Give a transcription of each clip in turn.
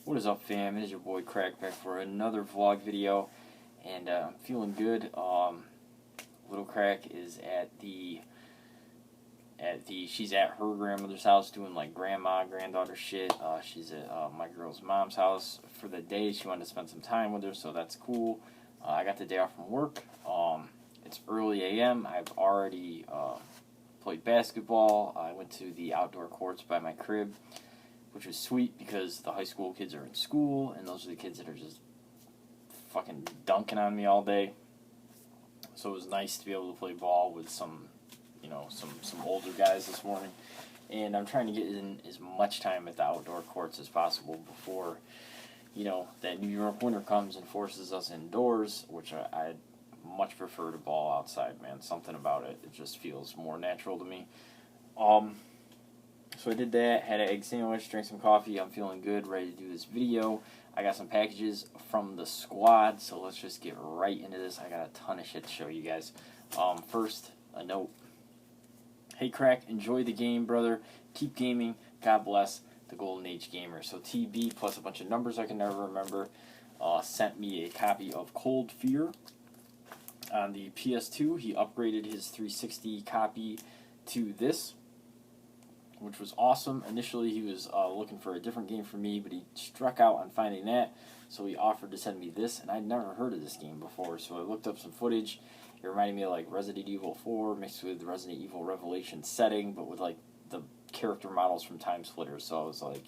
What is up, fam? It is your boy Crack back for another vlog video, and I'm feeling good. Little Crack is she's at her grandmother's house doing like granddaughter shit. She's at my girl's mom's house for the day. She wanted to spend some time with her, so that's cool. I got the day off from work. It's early a.m. I've already played basketball. I went to the outdoor courts by my crib, which was sweet because the high school kids are in school, and those are the kids that are just fucking dunking on me all day. So it was nice to be able to play ball with some older guys this morning. And I'm trying to get in as much time at the outdoor courts as possible before, that New York winter comes and forces us indoors, which I'd much prefer to ball outside, man. Something about it. It just feels more natural to me. So I did that, had an egg sandwich, drank some coffee. I'm feeling good, ready to do this video. I got some packages from the squad, so let's just get right into this. I got a ton of shit to show you guys. First, a note. Hey, Crack, enjoy the game, brother. Keep gaming. God bless the Golden Age Gamer. So TB plus a bunch of numbers I can never remember sent me a copy of Cold Fear on the PS2. He upgraded his 360 copy to this, which was awesome. Initially, he was looking for a different game for me, but he struck out on finding that, so he offered to send me this, and I'd never heard of this game before, so I looked up some footage. It reminded me of like Resident Evil 4 mixed with Resident Evil Revelation setting, but with like the character models from Time Splitters, so I was like,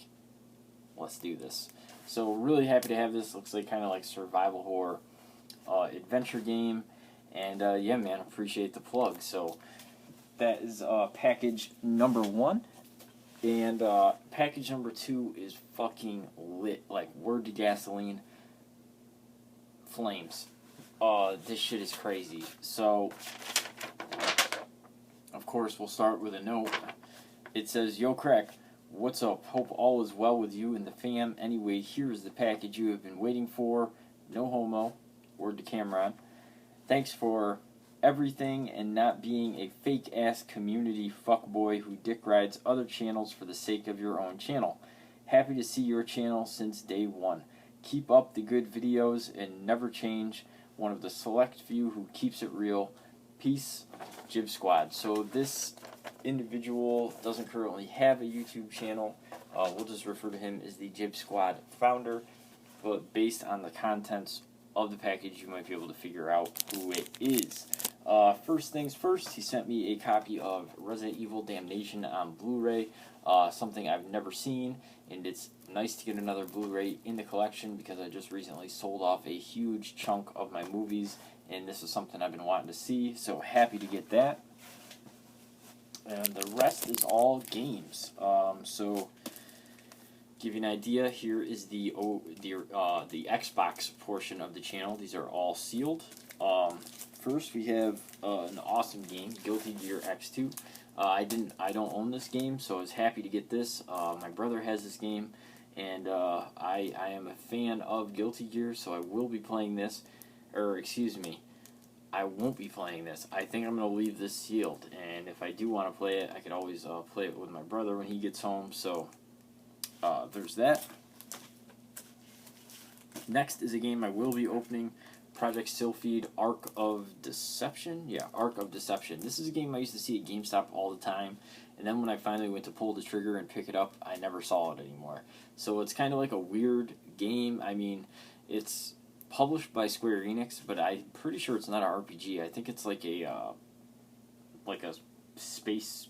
let's do this. So really happy to have this. Looks like kind of like survival horror adventure game, and yeah, man, appreciate the plug. So that is package number 1. And package number 2 is fucking lit. Like, word to gasoline. Flames. This shit is crazy. So, of course, we'll start with a note. It says, "Yo, Crack, what's up? Hope all is well with you and the fam. Anyway, here's the package you have been waiting for. No homo. Word to Cameron. Thanks for everything and not being a fake-ass community fuckboy who dick rides other channels for the sake of your own channel. Happy to see your channel since day one. Keep up the good videos and never change. One of the select few who keeps it real. Peace, Jib Squad." So this individual doesn't currently have a YouTube channel. We'll just refer to him as the Jib Squad founder, but based on the contents of the package, you might be able to figure out who it is. First things first, he sent me a copy of Resident Evil Damnation on Blu-ray, something I've never seen, and it's nice to get another Blu-ray in the collection because I just recently sold off a huge chunk of my movies, and this is something I've been wanting to see, so happy to get that. And the rest is all games. So give you an idea, here is the Xbox portion of the channel. These are all sealed. First, we have an awesome game, Guilty Gear X2. I don't own this game, so I was happy to get this. My brother has this game, and I am a fan of Guilty Gear, so I will be playing this. Or, excuse me, I won't be playing this. I think I'm going to leave this sealed, and if I do want to play it, I could always play it with my brother when he gets home, so there's that. Next is a game I will be opening, Project Sylphid, Arc of Deception. Yeah, Arc of Deception. This is a game I used to see at GameStop all the time, and then when I finally went to pull the trigger and pick it up, I never saw it anymore. So it's kind of like a weird game. I mean, it's published by Square Enix, but I'm pretty sure it's not an RPG. I think it's like a space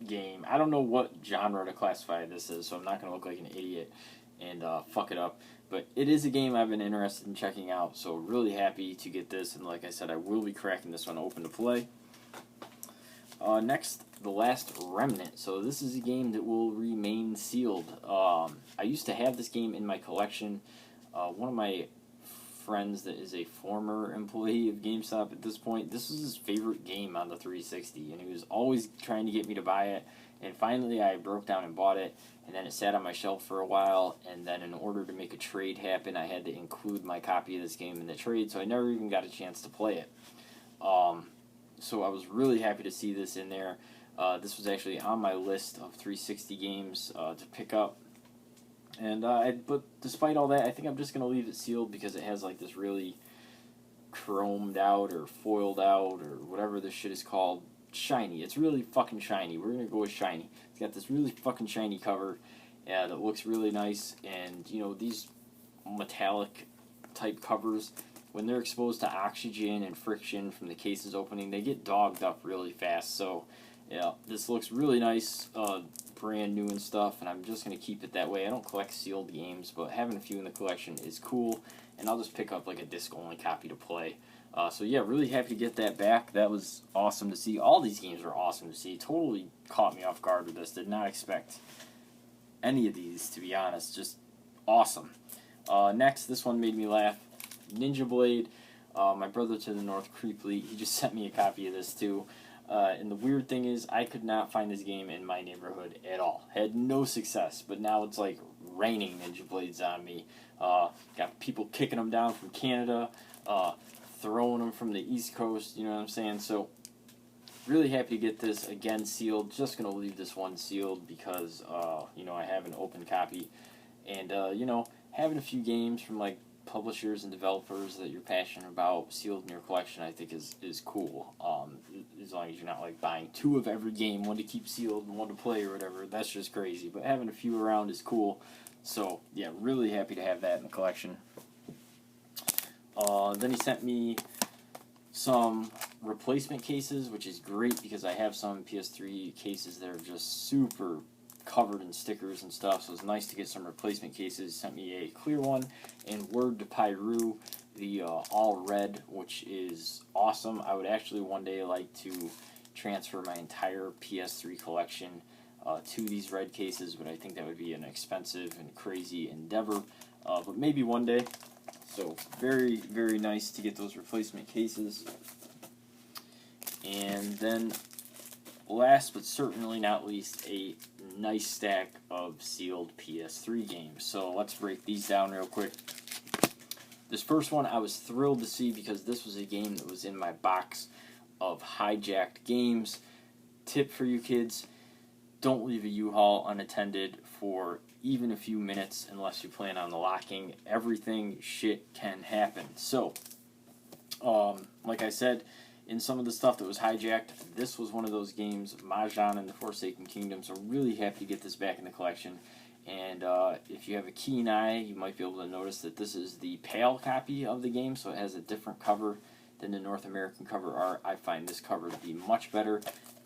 game. I don't know what genre to classify this as, so I'm not going to look like an idiot and fuck it up. But it is a game I've been interested in checking out, so really happy to get this, and like I said, I will be cracking this one open to play. Next, The Last Remnant. So this is a game that will remain sealed. I used to have this game in my collection. One of my friends that is a former employee of GameStop at this point, this was his favorite game on the 360, and he was always trying to get me to buy it, and finally I broke down and bought it, and then it sat on my shelf for a while, and then in order to make a trade happen, I had to include my copy of this game in the trade, so I never even got a chance to play it. So I was really happy to see this in there. This was actually on my list of 360 games to pick up. And but despite all that, I think I'm just gonna leave it sealed because it has like this really chromed out or foiled out or whatever this shit is called, shiny. It's really fucking shiny. We're gonna go with shiny. It's got this really fucking shiny cover, that looks really nice. And you know, these metallic type covers, when they're exposed to oxygen and friction from the cases opening, they get dogged up really fast. So yeah, this looks really nice, brand new and stuff, and I'm just going to keep it that way. I don't collect sealed games, but having a few in the collection is cool, and I'll just pick up like a disc-only copy to play. So yeah, really happy to get that back. That was awesome to see. All these games were awesome to see. Totally caught me off guard with this. Did not expect any of these, to be honest. Just awesome. Next, this one made me laugh. Ninja Blade. My brother to the north, Creeply, he just sent me a copy of this too. And the weird thing is, I could not find this game in my neighborhood at all. Had no success, but now it's like raining Ninja Blades on me. Got people kicking them down from Canada, throwing them from the East Coast, you know what I'm saying? So, really happy to get this, again, sealed. Just going to leave this one sealed because, you know, I have an open copy. And, you know, having a few games from, like, publishers and developers that you're passionate about sealed in your collection, I think is cool. As long as you're not like buying two of every game, one to keep sealed and one to play or whatever, that's just crazy. But having a few around is cool. So yeah, really happy to have that in the collection. Then he sent me some replacement cases, which is great because I have some PS3 cases that are just super covered in stickers and stuff, so it's nice to get some replacement cases. Sent me a clear one and Word to Pyru, the all red, which is awesome. I would actually one day like to transfer my entire PS3 collection to these red cases, but I think that would be an expensive and crazy endeavor, but maybe one day. So very, very nice to get those replacement cases. And then last but certainly not least, a nice stack of sealed PS3 games. So let's break these down real quick. This first one I was thrilled to see because this was a game that was in my box of hijacked games. Tip for you kids, don't leave a U-Haul unattended for even a few minutes unless you plan on locking. Everything shit can happen. So, like I said, in some of the stuff that was hijacked, this was one of those games, Mahjong and the Forsaken Kingdom, so really happy to get this back in the collection. And if you have a keen eye, you might be able to notice that this is the PAL copy of the game, so it has a different cover than the North American cover art. I find this cover to be much better.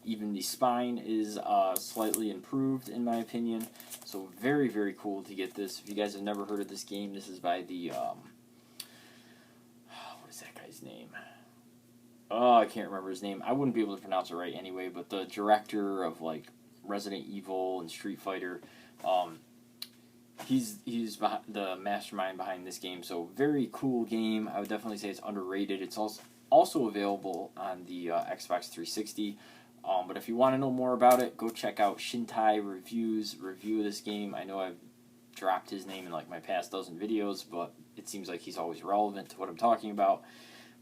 Even the spine is slightly improved, in my opinion. So very, very cool to get this. If you guys have never heard of this game, this is by the, what is that guy's name? Oh, I can't remember his name. I wouldn't be able to pronounce it right anyway, but the director of, like, Resident Evil and Street Fighter, he's the mastermind behind this game, so very cool game. I would definitely say it's underrated. It's also available on the Xbox 360, but if you want to know more about it, go check out Shintai Review's review of this game. I know I've dropped his name in, like, my past dozen videos, but it seems like he's always relevant to what I'm talking about.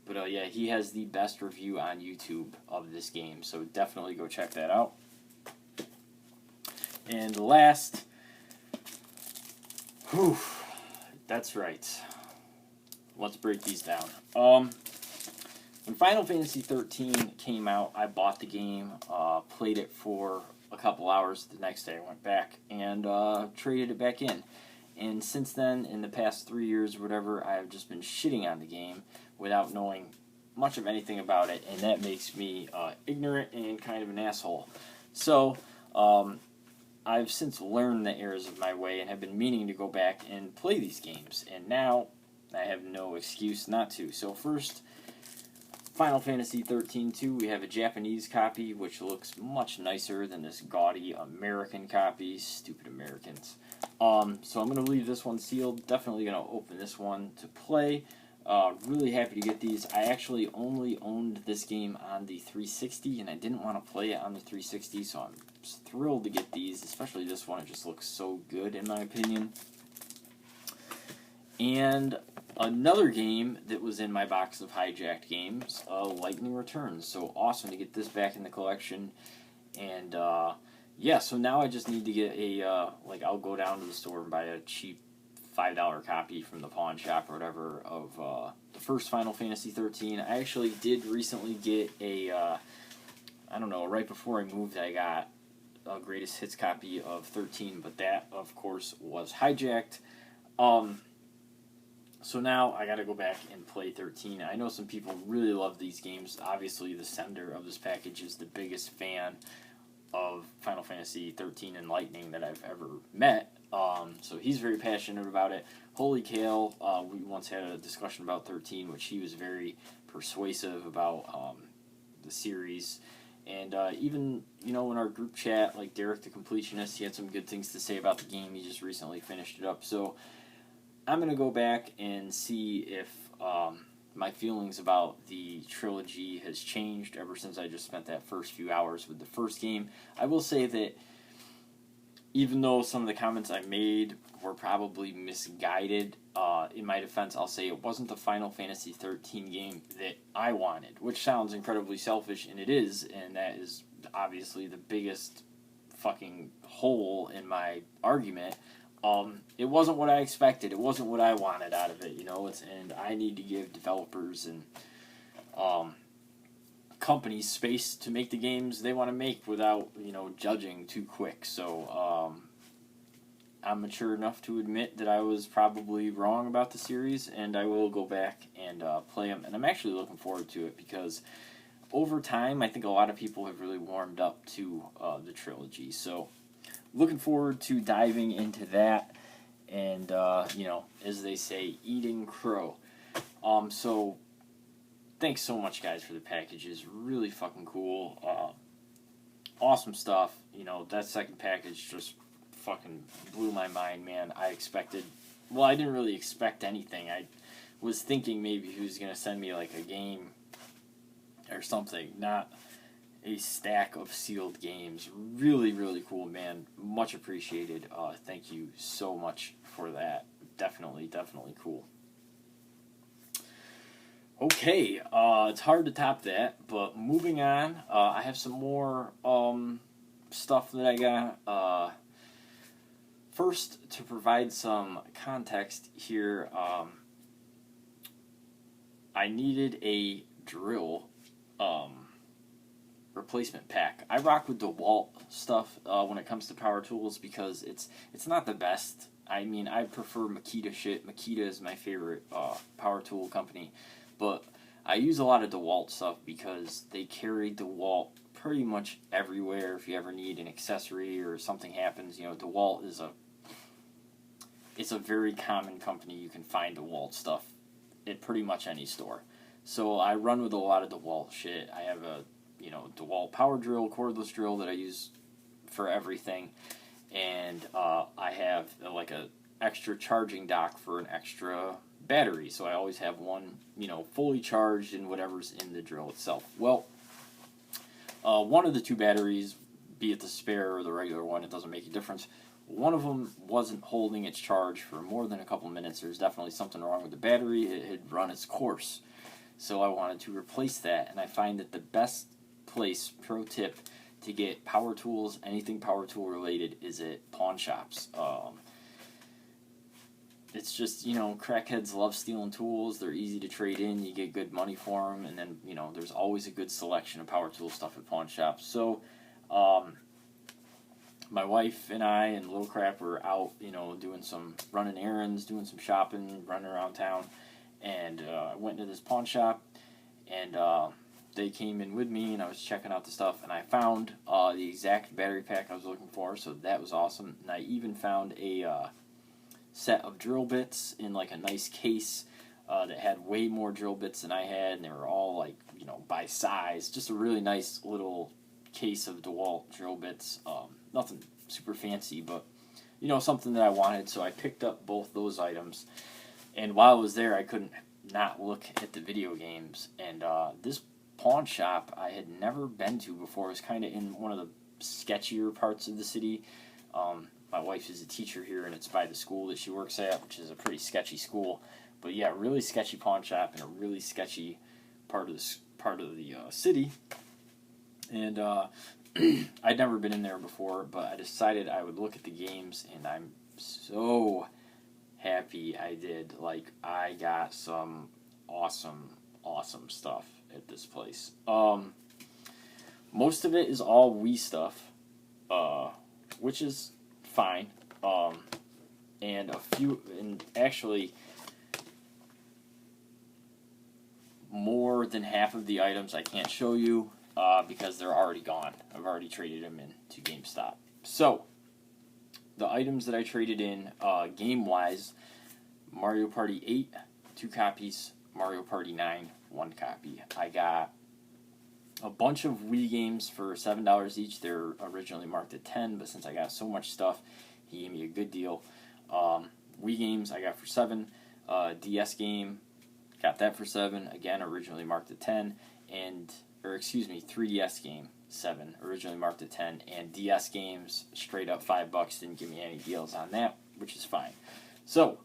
But yeah, he has the best review on YouTube of this game, so definitely go check that out. And last, whew, that's right. Let's break these down. When Final Fantasy 13 came out, I bought the game, played it for a couple hours. The next day I went back and traded it back in. And since then, in the past 3 years or whatever, I have just been shitting on the game without knowing much of anything about it, and that makes me ignorant and kind of an asshole. So, I've since learned the errors of my way and have been meaning to go back and play these games, and now I have no excuse not to. So first, Final Fantasy 13-2, we have a Japanese copy, which looks much nicer than this gaudy American copy. Stupid Americans. So I'm going to leave this one sealed. Definitely going to open this one to play. Really happy to get these. I actually only owned this game on the 360, and I didn't want to play it on the 360, so I'm just thrilled to get these, especially this one. It just looks so good, in my opinion. And another game that was in my box of hijacked games, Lightning Returns. So awesome to get this back in the collection. And yeah, so now I just need to get a, like, I'll go down to the store and buy a cheap $5 copy from the pawn shop or whatever of the first Final Fantasy 13. I actually did recently get a, I don't know, right before I moved, I got a greatest hits copy of 13, but that, of course, was hijacked. So now I gotta go back and play 13. I know some people really love these games. Obviously, the sender of this package is the biggest fan of Final Fantasy 13 and Lightning that I've ever met. So he's very passionate about it. Holy Kale, we once had a discussion about 13, which he was very persuasive about the series. And even, you know, in our group chat, like Derek the Completionist, he had some good things to say about the game. He just recently finished it up. So I'm going to go back and see if my feelings about the trilogy has changed ever since I just spent that first few hours with the first game. I will say that even though some of the comments I made were probably misguided, in my defense, I'll say it wasn't the Final Fantasy 13 game that I wanted, which sounds incredibly selfish, and it is, and that is obviously the biggest fucking hole in my argument. It wasn't what I expected. It wasn't what I wanted out of it, you know. And I need to give developers and companies space to make the games they want to make without, you know, judging too quick. So I'm mature enough to admit that I was probably wrong about the series, and I will go back and play them. And I'm actually looking forward to it because over time, I think a lot of people have really warmed up to the trilogy. So looking forward to diving into that and, you know, as they say, eating crow. So thanks so much, guys, for the packages. Really fucking cool. Awesome stuff. You know, that second package just fucking blew my mind, man. I expected... Well, I didn't really expect anything. I was thinking maybe he was going to send me, like, a game or something. Not a stack of sealed games. Really, really cool, man. Much appreciated. Thank you so much for that. Definitely, definitely cool. Okay, it's hard to top that, but moving on, I have some more stuff that I got. First, to provide some context here, I needed a drill replacement pack. I rock with DeWalt stuff when it comes to power tools because it's not the best. I mean, I prefer Makita shit. Makita is my favorite power tool company, but I use a lot of DeWalt stuff because they carry DeWalt pretty much everywhere. If you ever need an accessory or something happens, you know, DeWalt is it's a very common company. You can find DeWalt stuff at pretty much any store. So I run with a lot of DeWalt shit. I have a, you know, DeWalt power drill, cordless drill that I use for everything. And I have like a extra charging dock for an extra battery. So I always have one, you know, fully charged in whatever's in the drill itself. Well, one of the two batteries, be it the spare or the regular one, it doesn't make a difference. One of them wasn't holding its charge for more than a couple minutes. There's definitely something wrong with the battery. It had run its course. So I wanted to replace that. And I find that the best place, pro tip, to get power tools, anything power tool related, is at pawn shops. It's just, you know, crackheads love stealing tools. They're easy to trade in. You get good money for them. And then, you know, there's always a good selection of power tool stuff at pawn shops. So, my wife and I and Lil Crap were out, you know, running errands, doing some shopping, running around town. And I went into this pawn shop, and they came in with me, and I was checking out the stuff, and I found the exact battery pack I was looking for, so that was awesome. And I even found a set of drill bits in like a nice case that had way more drill bits than I had, and they were all like, you know, by size. Just a really nice little case of DeWalt drill bits. Nothing super fancy, but, you know, something that I wanted, so I picked up both those items. And while I was there, I couldn't not look at the video games. And this pawn shop I had never been to before. It was kind of in one of the sketchier parts of the city. My wife is a teacher here, and it's by the school that she works at, which is a pretty sketchy school. But yeah, really sketchy pawn shop in a really sketchy part of the city. And I'd never been in there before, but I decided I would look at the games, and I'm so happy I did. Like, I got some awesome stuff at this place. Most of it is all Wii stuff, which is fine. And actually, more than half of the items I can't show you because they're already gone. I've already traded them in to GameStop. So, the items that I traded in, game-wise, Mario Party 8, 2 copies, Mario Party 9, 1 copy. I got a bunch of Wii games for $7 each. They're originally marked at $10, but since I got so much stuff, he gave me a good deal. Wii games I got for $7. DS game, got that for $7. Again, originally marked at $10. 3DS game, $7. Originally marked at $10. And DS games, straight up $5. Didn't give me any deals on that, which is fine. So,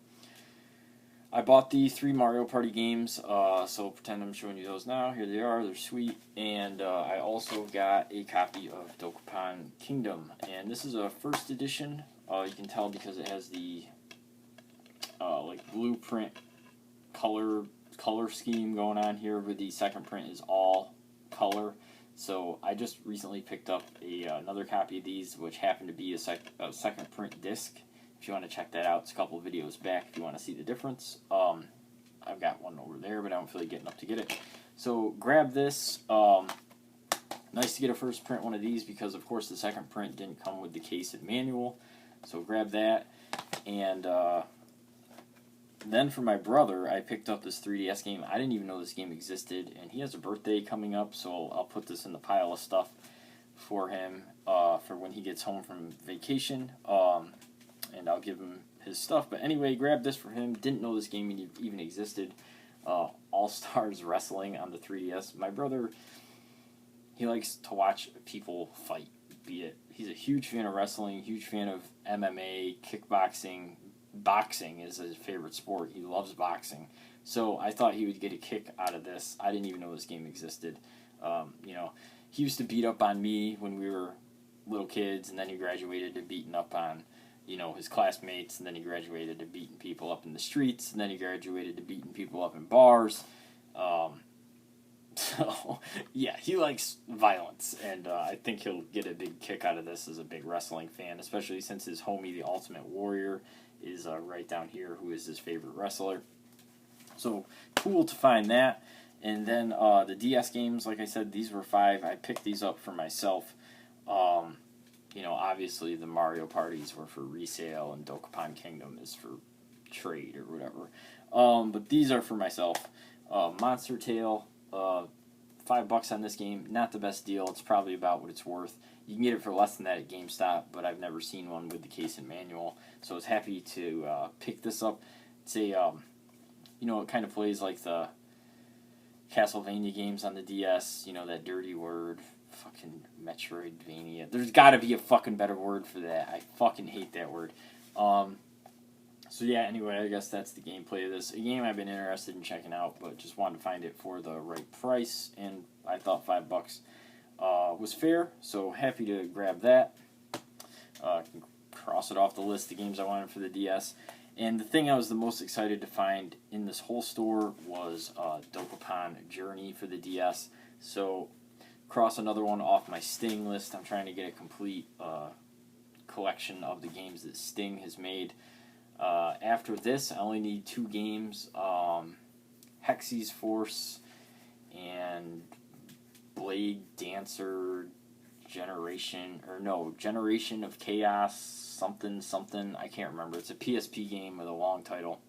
I bought the 3 Mario Party games, so pretend I'm showing you those now. Here they are, they're sweet. And I also got a copy of Dokapon Kingdom. And this is a first edition. You can tell because it has the blueprint color scheme going on here, where the second print is all color. So I just recently picked up another copy of these, which happened to be a second print disc. If you want to check that out, it's a couple of videos back if you want to see the difference. I've got one over there, but I don't feel like getting up to get it. So grab this. Nice to get a first print one of these because, of course, the second print didn't come with the case and manual. So grab that. And then for my brother, I picked up this 3DS game. I didn't even know this game existed, and he has a birthday coming up, so I'll put this in the pile of stuff for him for when he gets home from vacation. And I'll give him his stuff. But anyway, grab this for him. Didn't know this game even existed. All Stars Wrestling on the 3DS. My brother, he likes to watch people fight. He's a huge fan of wrestling, huge fan of MMA, kickboxing. Boxing is his favorite sport. He loves boxing. So I thought he would get a kick out of this. I didn't even know this game existed. He used to beat up on me when we were little kids, and then he graduated to beating up on his classmates, and then he graduated to beating people up in the streets, and then he graduated to beating people up in bars. So, yeah, he likes violence, and I think he'll get a big kick out of this as a big wrestling fan, especially since his homie, the Ultimate Warrior, is right down here, who is his favorite wrestler. So, cool to find that. And then the DS games, like I said, these were $5. I picked these up for myself. Obviously the Mario Parties were for resale, and Dokapon Kingdom is for trade or whatever. But these are for myself. Monster Tail, $5 on this game. Not the best deal. It's probably about what it's worth. You can get it for less than that at GameStop, but I've never seen one with the case and manual. So I was happy to pick this up. It's a, it kind of plays like the Castlevania games on the DS. That dirty word. Fucking Metroidvania. There's got to be a fucking better word for that. I fucking hate that word. So yeah, anyway, I guess that's the gameplay of this. A game I've been interested in checking out, but just wanted to find it for the right price, and I thought $5 was fair, so happy to grab that. Can cross it off the list, the games I wanted for the DS. And the thing I was the most excited to find in this whole store was Dokapon Journey for the DS. So, cross another one off my Sting list. I'm trying to get a complete collection of the games that Sting has made. After this, I only need 2 games, Hexy's Force and Blade Dancer Generation of Chaos, something, I can't remember. It's a PSP game with a long title.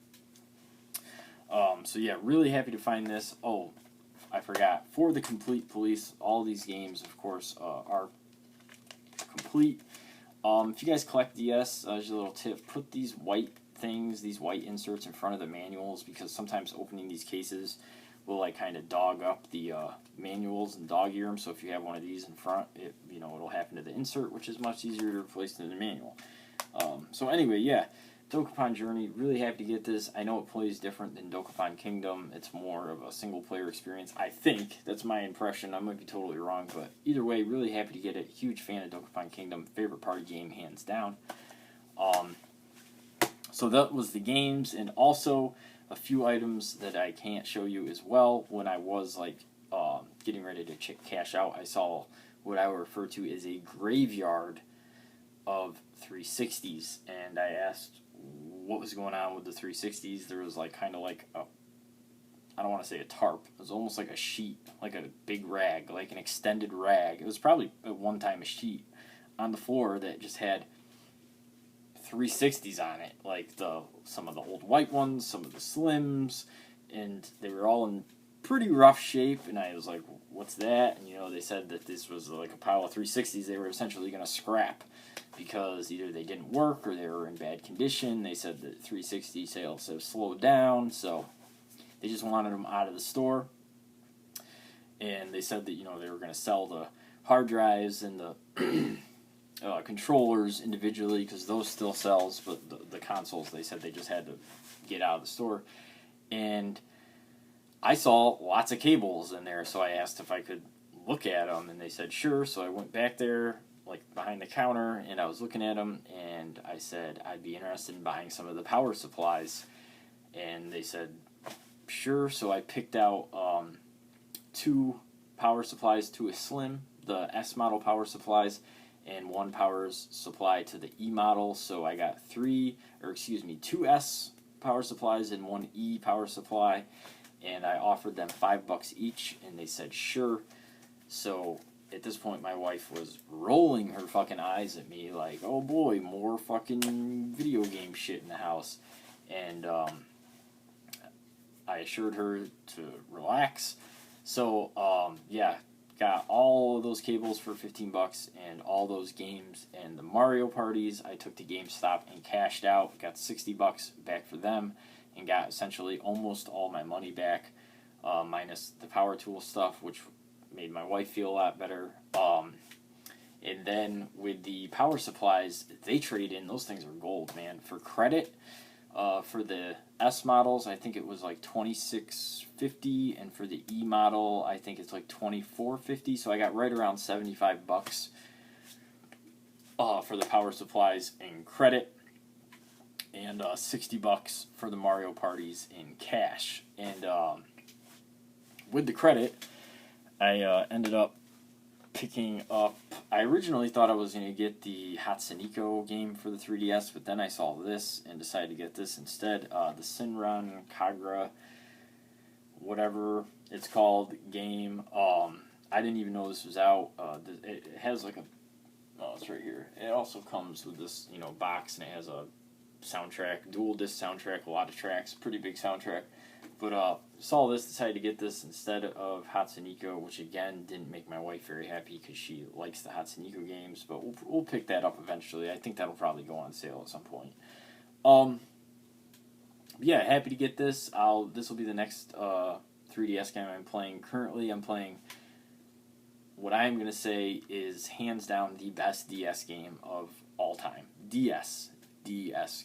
So yeah, really happy to find this. Oh, I forgot. For the Complete Police, all these games, of course, are complete. If you guys collect DS, just a little tip, put these white inserts in front of the manuals, because sometimes opening these cases will kind of dog up the manuals and dog ear them. So if you have one of these in front, it'll happen to the insert, which is much easier to replace than the manual. So anyway, yeah, Dokapon Journey, really happy to get this. I know it plays different than Dokapon Kingdom. It's more of a single-player experience, I think. That's my impression. I might be totally wrong, but either way, really happy to get it. Huge fan of Dokapon Kingdom. Favorite party game, hands down. So that was the games, and also a few items that I can't show you as well. When I was, like, getting ready to cash out, I saw what I would refer to as a graveyard of 360s, and I asked what was going on with the 360s. There was like kind of like a, I don't want to say a tarp, it was almost like a sheet, like a big rag, like an extended rag. It was probably at one time a sheet on the floor that just had 360s on it, like some of the old white ones, some of the slims, and they were all in pretty rough shape. And I was like, what's that? And they said that this was like a pile of 360s they were essentially going to scrap because either they didn't work or they were in bad condition. They said that 360 sales have slowed down, so they just wanted them out of the store. And they said that they were going to sell the hard drives and the controllers individually because those still sells, but the consoles, they said they just had to get out of the store. And I saw lots of cables in there, so I asked if I could look at them, and they said sure. So I went back there, like behind the counter, and I was looking at them, and I said I'd be interested in buying some of the power supplies, and they said sure. So I picked out 2 power supplies to a Slim, the S model power supplies, and 1 power supply to the E model. So I got 2 S power supplies and 1 E power supply, and I offered them $5 each, and they said sure. So at this point, my wife was rolling her fucking eyes at me like, oh boy, more fucking video game shit in the house. And I assured her to relax. So yeah, got all of those cables for $15 and all those games and the Mario parties. I took to GameStop and cashed out, got $60 back for them, and got essentially almost all my money back, minus the power tool stuff, which made my wife feel a lot better. And then with the power supplies, they trade in. Those things are gold, man. For credit, for the S models, I think it was like $26.50, and for the E model, I think it's like $24.50. So I got right around $75 for the power supplies in credit, and $60 for the Mario parties in cash. And with the credit, I ended up picking up, I originally thought I was going to get the Hatsune Miku game for the 3DS, but then I saw this and decided to get this instead. The Sinran Kagra, whatever it's called, game. I didn't even know this was out. It has like a, oh, it's right here. It also comes with this, box, and it has a soundtrack, dual disc soundtrack, a lot of tracks, pretty big soundtrack. But saw this, decided to get this instead of Hatsune Miku, which again didn't make my wife very happy because she likes the Hatsune Miku games. But we'll pick that up eventually. I think that'll probably go on sale at some point. Yeah, happy to get this. This will be the next 3DS game I'm playing. Currently, I'm playing what I'm going to say is hands down the best DS game of all time. DS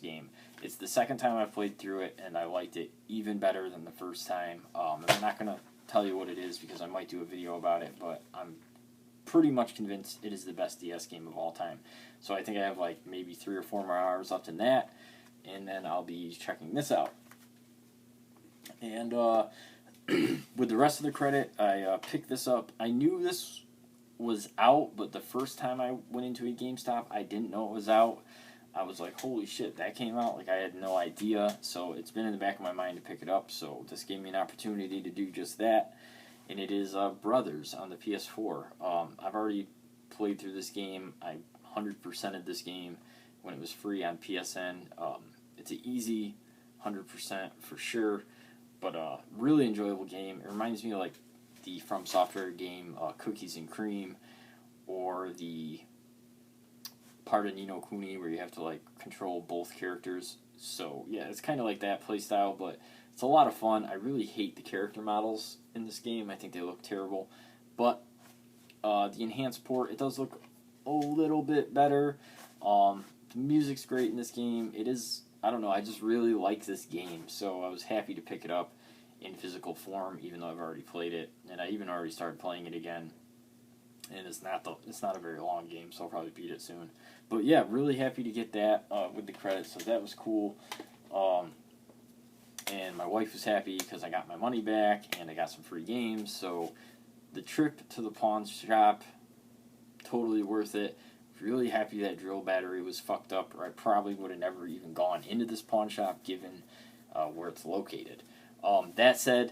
game. It's the second time I've played through it, and I liked it even better than the first time. And I'm not going to tell you what it is because I might do a video about it, but I'm pretty much convinced it is the best DS game of all time. So I think I have like maybe 3 or 4 more hours left in that, and then I'll be checking this out. And with the rest of the credit, I picked this up. I knew this was out, but the first time I went into a GameStop, I didn't know it was out. I was like, holy shit, that came out? Like, I had no idea. So it's been in the back of my mind to pick it up. So this gave me an opportunity to do just that. And it is Brothers on the PS4. I've already played through this game. I 100%ed this game when it was free on PSN. It's an easy 100% for sure. But really enjoyable game. It reminds me of like the From Software game Cookies and Cream, or the part of Ni no Kuni where you have to like control both characters. So yeah, it's kind of like that playstyle, but it's a lot of fun. I really hate the character models in this game. I think they look terrible. But the enhanced port, it does look a little bit better. The music's great in this game. It is I don't know, I just really like this game, so I was happy to pick it up in physical form, even though I've already played it, and I even already started playing it again. And it's not a very long game, so I'll probably beat it soon. But yeah, really happy to get that with the credits, so that was cool. And my wife was happy because I got my money back and I got some free games. So the trip to the pawn shop, totally worth it. Really happy that drill battery was fucked up, or I probably would have never even gone into this pawn shop given where it's located. That said,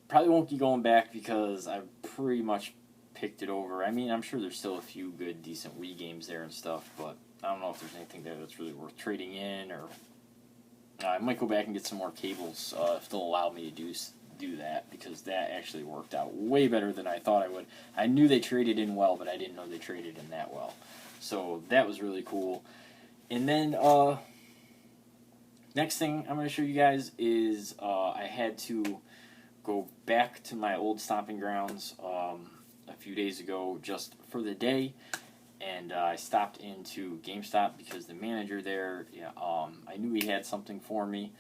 probably won't be going back because I've pretty much picked it over. I mean, I'm sure there's still a few good, decent Wii games there and stuff, but I don't know if there's anything there that's really worth trading in, or I might go back and get some more cables if they'll allow me to do that, because that actually worked out way better than I thought I would. I knew they traded in well, but I didn't know they traded in that well. So that was really cool. And then next thing I'm going to show you guys is I had to go back to my old stomping grounds a few days ago just for the day, and I stopped into GameStop because the manager there, I knew he had something for me.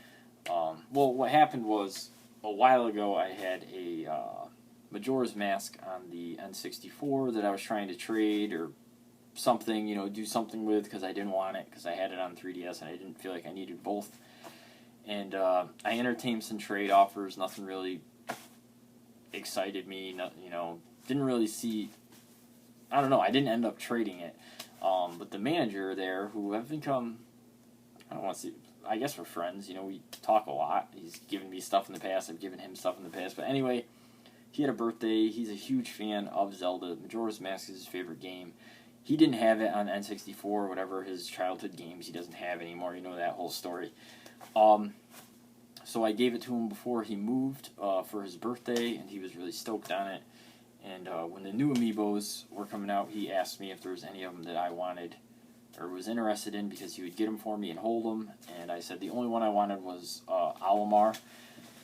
Well, what happened was, a while ago I had a Majora's Mask on the N64 that I was trying to trade or something, do something with, because I didn't want it, because I had it on 3DS and I didn't feel like I needed both. And I entertained some trade offers. Nothing really excited me. Didn't really see. I don't know. I didn't end up trading it. But the manager there, who I've become, I don't want to say, I guess we're friends. We talk a lot. He's given me stuff in the past. I've given him stuff in the past. But anyway, he had a birthday. He's a huge fan of Zelda. Majora's Mask is his favorite game. He didn't have it on N64, whatever his childhood games he doesn't have anymore. You know that whole story. So I gave it to him before he moved for his birthday, and he was really stoked on it. And when the new Amiibos were coming out, he asked me if there was any of them that I wanted or was interested in, because he would get them for me and hold them. And I said the only one I wanted was Olimar.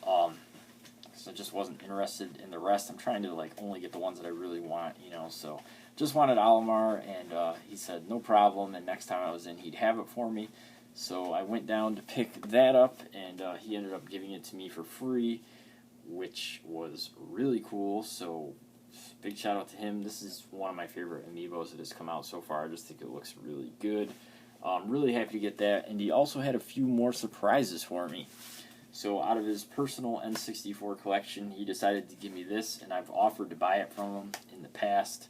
So I just wasn't interested in the rest. I'm trying to only get the ones that I really want, so just wanted Olimar, and he said no problem, and next time I was in he'd have it for me. So I went down to pick that up, and he ended up giving it to me for free, which was really cool. So big shout out to him. This is one of my favorite Amiibos that has come out so far. I just think it looks really good. I'm really happy to get that, and he also had a few more surprises for me. So out of his personal N64 collection, he decided to give me this, and I've offered to buy it from him in the past.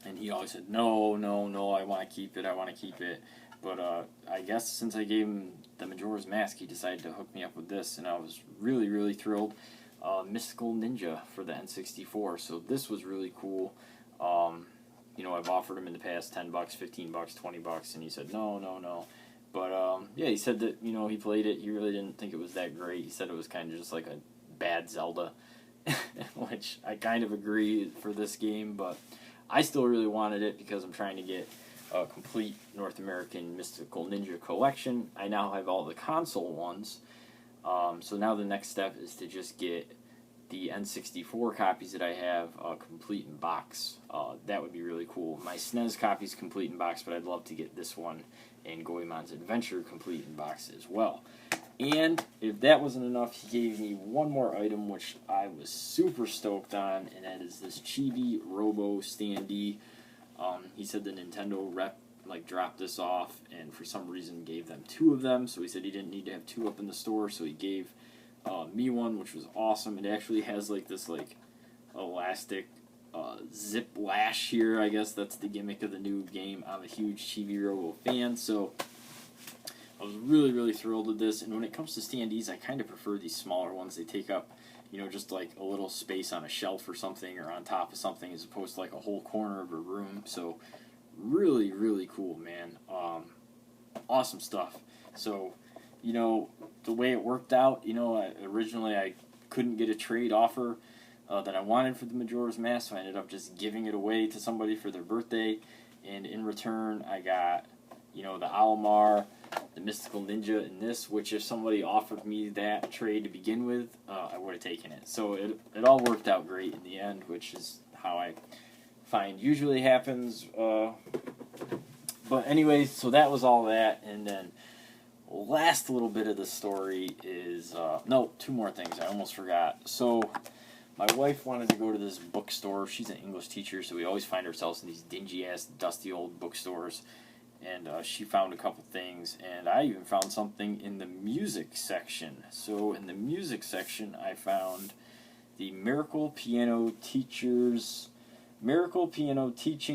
And he always said, no, I want to keep it. But I guess since I gave him the Majora's Mask, he decided to hook me up with this, and I was really, really thrilled. Mystical Ninja for the N64, so this was really cool. I've offered him in the past $10, $15, $20, and he said no. But yeah, he said that he played it. He really didn't think it was that great. He said it was kind of just like a bad Zelda, which I kind of agree for this game. But I still really wanted it because I'm trying to get a complete North American Mystical Ninja collection. I now have all the console ones. So now the next step is to just get the N64 copies that I have complete in box. That would be really cool. My SNES copy's complete in box, but I'd love to get this one and Goemon's Adventure complete in box as well. And if that wasn't enough, he gave me one more item, which I was super stoked on, and that is this Chibi Robo Standee. He said the Nintendo rep dropped this off, and for some reason gave them 2 of them. So he said he didn't need to have 2 up in the store, so he gave me one, which was awesome. It actually has this elastic zip lash here. I guess that's the gimmick of the new game. I'm a huge Chibi Robo fan, so I was really, really thrilled with this. And when it comes to standees, I kind of prefer these smaller ones. They take up, just a little space on a shelf or something, or on top of something, as opposed to a whole corner of a room. So really, really cool, man. Awesome stuff. So, the way it worked out, originally I couldn't get a trade offer that I wanted for the Majora's Mask, so I ended up just giving it away to somebody for their birthday. And in return, I got, the Olimar, the Mystical Ninja, and this, which if somebody offered me that trade to begin with, I would have taken it. So it all worked out great in the end, which is how I find usually happens But anyways, so that was all that, and then last little bit of the story is, no, two more things, I almost forgot. So, my wife wanted to go to this bookstore. She's an English teacher, so we always find ourselves in these dingy-ass, dusty old bookstores. And she found a couple things, and I even found something in the music section. So in the music section, I found the Miracle Piano Teaching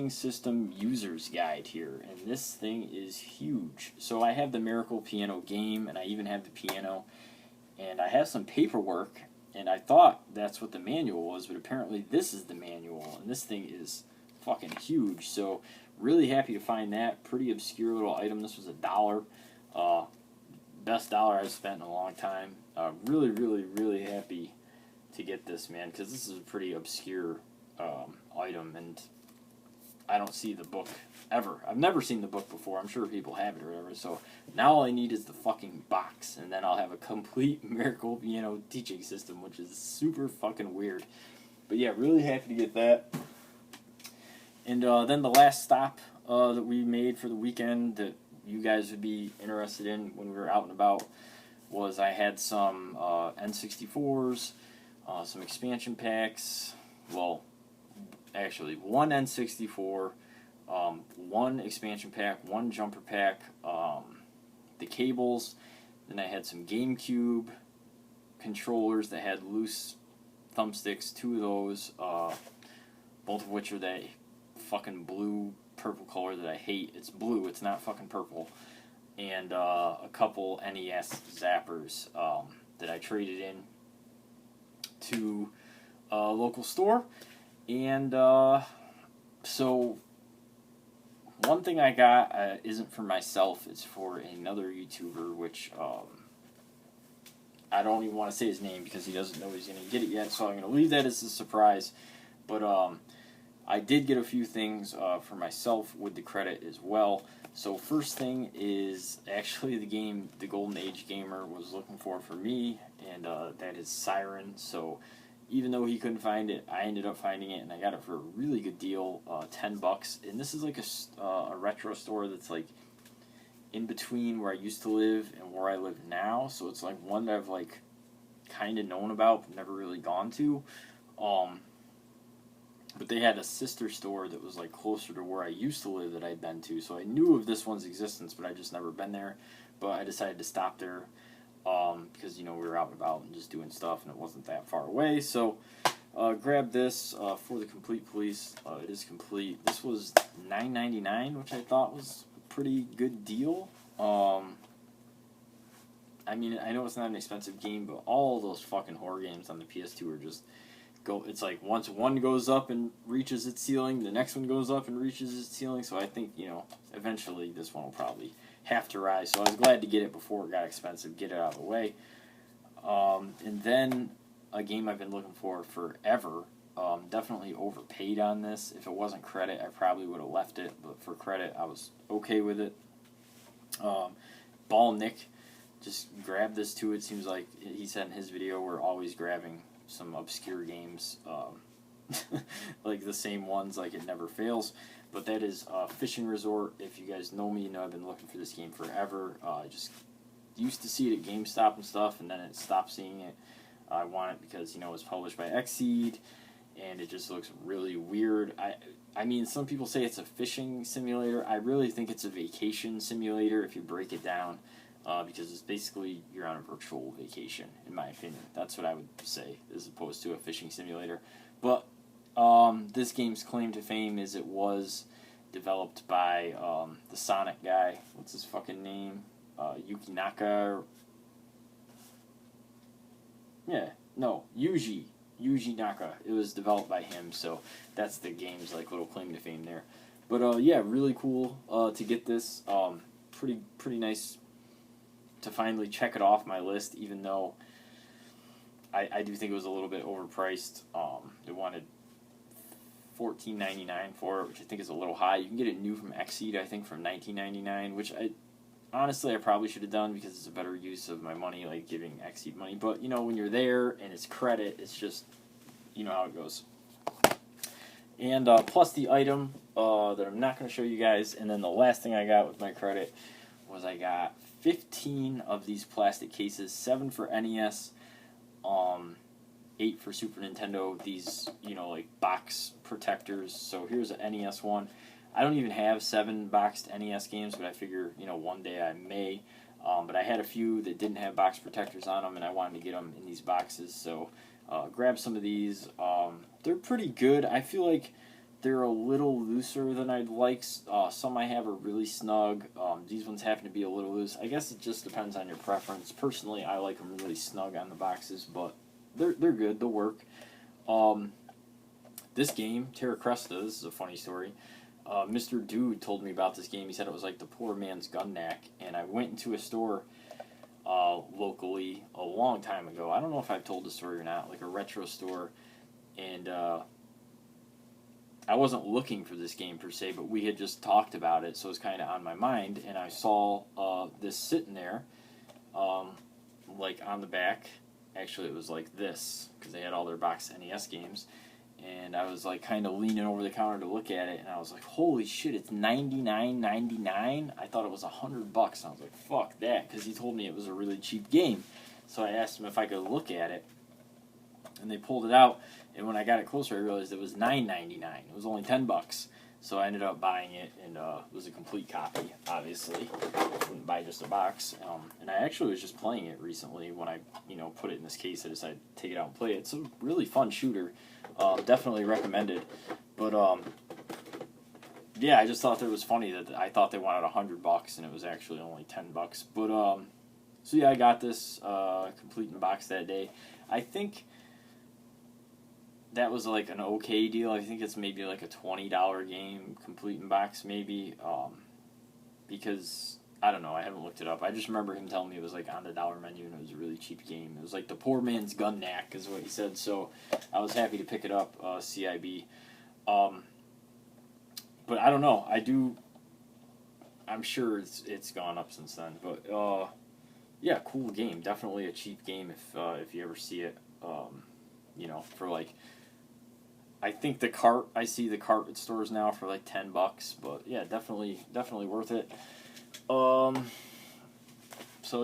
System User's Guide here, and this thing is huge. So I have the Miracle Piano game, and I even have the piano, and I have some paperwork, and I thought that's what the manual was, but apparently this is the manual, and this thing is fucking huge. So really happy to find that. Pretty obscure little item. This was $1. Best dollar I've spent in a long time. Really, really, really happy to get this, man, because this is a pretty obscure item, and I don't see the book ever. I've never seen the book before. I'm sure people have it or whatever. So now all I need is the fucking box, and then I'll have a complete Miracle Piano teaching system, which is super fucking weird. But yeah, really happy to get that. And then the last stop that we made for the weekend that you guys would be interested in when we were out and about was I had some N64s, some expansion packs. Well, actually, one N64, one expansion pack, one jumper pack, the cables. Then I had some GameCube controllers that had loose thumbsticks, 2 of those, both of which are that fucking blue purple color that I hate. It's blue, it's not fucking purple. And a couple NES zappers that I traded in to a local store. And so one thing I got isn't for myself, it's for another YouTuber, which I don't even want to say his name because he doesn't know he's going to get it yet, so I'm going to leave that as a surprise. But I did get a few things for myself with the credit as well. So first thing is actually the game TheGoldenAgeGamer was looking for me, and that is Siren. So even though he couldn't find it, I ended up finding it, and I got it for a really good deal, $10. And this is like a retro store that's like in between where I used to live and where I live now. So it's like one that I've like kind of known about but never really gone to. But they had a sister store that was like closer to where I used to live that I'd been to, so I knew of this one's existence, but I just never been there. But I decided to stop there because, you know, we were out and about and just doing stuff, and it wasn't that far away. So grabbed this for the Complete Police. It is complete. This was $9.99, which I thought was a pretty good deal. I mean, I know it's not an expensive game, but all those fucking horror games on the PS2 are just it's like once one goes up and reaches its ceiling, the next one goes up and reaches its ceiling. So I think, you know, eventually this one will probably have to rise. So I was glad to get it before it got expensive, get it out of the way. And then a game I've been looking for forever. Definitely overpaid on this. If it wasn't credit, I probably would have left it, but for credit, I was okay with it. Ball Nick just grabbed this too. It seems like he said in his video we're always grabbing some obscure games, like the same ones, like it never fails. But that is Fishing Resort. If you guys know me, you know I've been looking for this game forever. I just used to see it at GameStop and stuff, and then it stopped seeing it. I want it because, you know, it's published by Xseed, and it just looks really weird. I mean, some people say it's a fishing simulator. I really think it's a vacation simulator if you break it down. Because it's basically you're on a virtual vacation, in my opinion. That's what I would say, as opposed to a fishing simulator. But this game's claim to fame is it was developed by the Sonic guy. What's his fucking name? Yuki Naka. Yuji Naka. It was developed by him, so that's the game's like little claim to fame there. But yeah, really cool to get this. Pretty nice to finally check it off my list, even though I do think it was a little bit overpriced. They wanted $14.99 for it, which I think is a little high. You can get it new from Xseed, I think, from $19.99, which honestly I probably should have done because it's a better use of my money, like giving Xseed money. But, you know, when you're there and it's credit, it's just, you know how it goes. And plus the item that I'm not going to show you guys. And then the last thing I got with my credit was I got 15 of these plastic cases, 7 for NES, 8 for Super Nintendo. These, you know, like box protectors. So here's an NES one. I don't even have 7 boxed NES games, but I figure, you know, one day I may. But I had a few that didn't have box protectors on them, and I wanted to get them in these boxes. So grab some of these. They're pretty good. I feel like they're a little looser than I'd like. Some I have are really snug. These ones happen to be a little loose. I guess it just depends on your preference. Personally, I like them really snug on the boxes, but they're good. They'll work. This game, Terra Cresta, this is a funny story. Mr. Dude told me about this game. He said it was like the poor man's gun knack, and I went into a store locally a long time ago. I don't know if I've told the story or not, like a retro store, and I wasn't looking for this game per se, but we had just talked about it, so it was kind of on my mind, and I saw this sitting there, like on the back. Actually, it was like this, because they had all their boxed NES games. And I was like kind of leaning over the counter to look at it, and I was like, "Holy shit! It's $99.99." I thought it was $100, and I was like, "Fuck that!" Because he told me it was a really cheap game. So I asked him if I could look at it, and they pulled it out. And when I got it closer, I realized it was $9.99. It was only $10. So I ended up buying it, and it was a complete copy. Obviously, I wouldn't buy just a box. And I actually was just playing it recently when I, put it in this case. I decided to take it out and play it. It's a really fun shooter. Definitely recommended. But yeah, I just thought that it was funny that I thought they wanted $100 and it was actually only $10. But so yeah, I got this complete in box that day. I think that was like an okay deal. I think it's maybe like a $20 game, complete in box maybe, because I don't know, I haven't looked it up. I just remember him telling me it was like on the dollar menu and it was a really cheap game. It was like the poor man's gun knack is what he said, so I was happy to pick it up, CIB. But I don't know, I'm sure it's gone up since then, but yeah, cool game. Definitely a cheap game if you ever see it, for like, I think I see the cart at stores now for like $10, but yeah, definitely worth it. So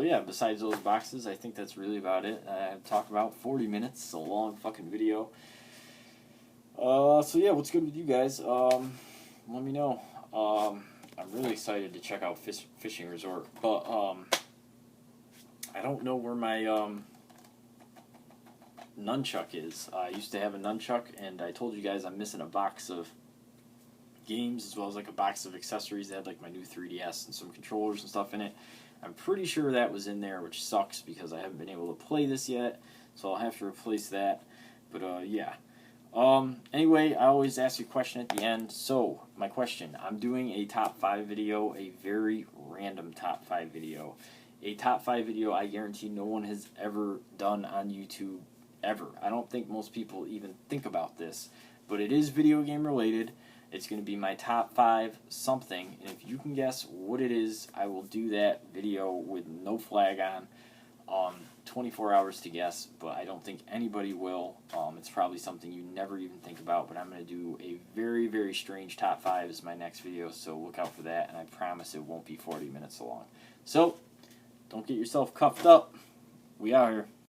yeah, besides those boxes, I think that's really about it. I've talked about 40 minutes, it's a long fucking video. So yeah, what's good with you guys? Let me know. I'm really excited to check out Fishing Resort, but I don't know where my nunchuck is. I used to have a nunchuck, and I told you guys I'm missing a box of games as well as like a box of accessories that had like my new 3DS and some controllers and stuff in it. I'm pretty sure that was in there, which sucks because I haven't been able to play this yet, so I'll have to replace that. But yeah. Anyway, I always ask you a question at the end. So, my question, I'm doing a top 5 video, a very random top 5 video. A top 5 video I guarantee no one has ever done on YouTube, ever. I don't think most people even think about this, but it is video game related. It's going to be my top 5 something, and if you can guess what it is, I will do that video with no flag on. 24 hours to guess, but I don't think anybody will. It's probably something you never even think about, but I'm going to do a very, very strange top 5 as my next video, so look out for that, and I promise it won't be 40 minutes long. So, don't get yourself cuffed up. We out here.